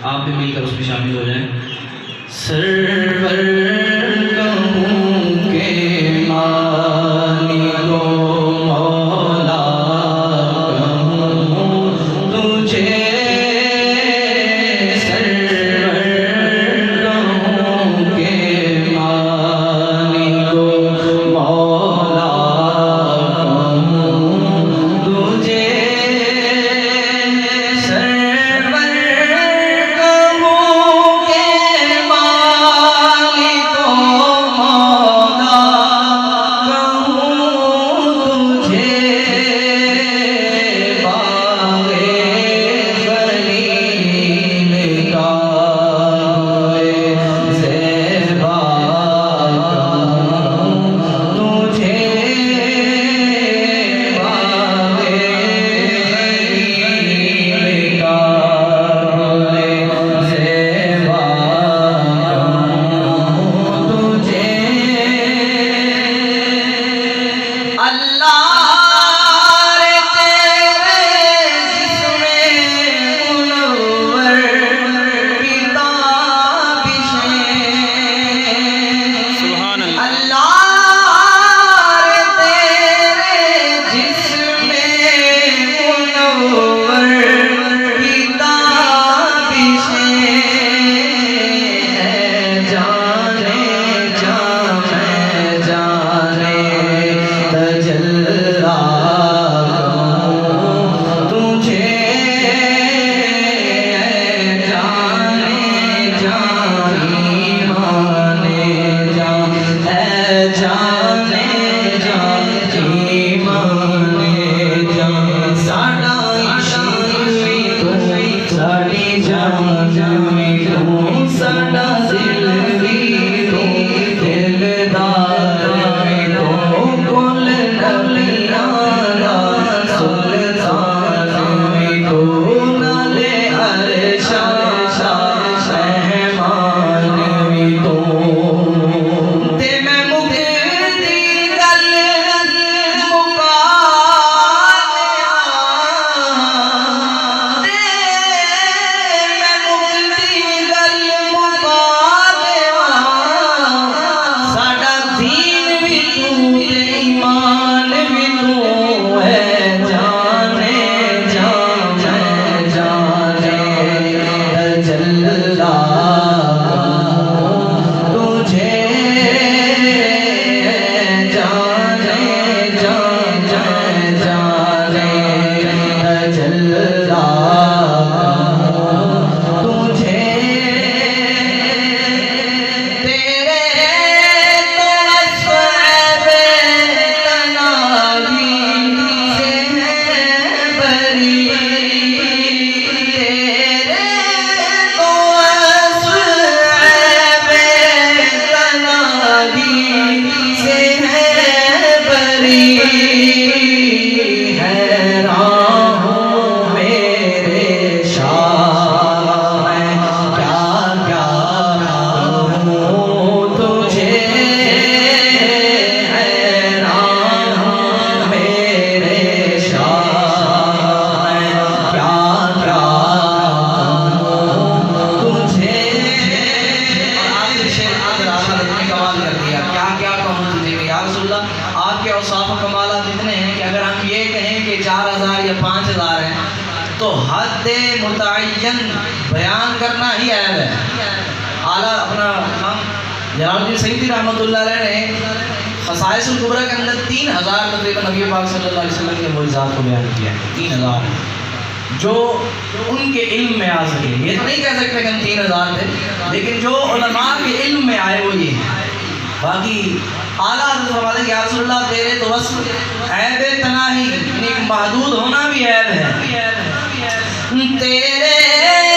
आप भी मिलकर उसमें शामिल हो जाएं। सर्वर कहूँ के मालिको मौला कहूँ तुझे, सर्वर कहूँ के मालिको मौला कहूँ तुझे, आपके औसाफ कमाला इतने हैं कि अगर हम ये कहें कि 4000 या 5000 हैं तो हद मुतय्यन बयान करना ही ऐब है। आला अपना इमाम जलालुद्दीन सय्यदी रहमतुल्लाह अलैह ने खसाइसुल कुबरा के अंदर 3000 तकरीबन नबी पाक सल्लल्लाहु अलैहि वसल्लम के मुअजिज़ात को बयान किया है। 3000 जो उनके इल्म में आ सके। ये तो नहीं कह सकते कि हम 3000 थे, लेकिन जो उलमा के इल्म में आए वो ये हैं। बाकी आला हज़रत फरमाते हैं या रसूलल्लाह तेरे तो वस्फ़ ऐब तनाही, यानी महदूद होना भी ऐब है। तेरे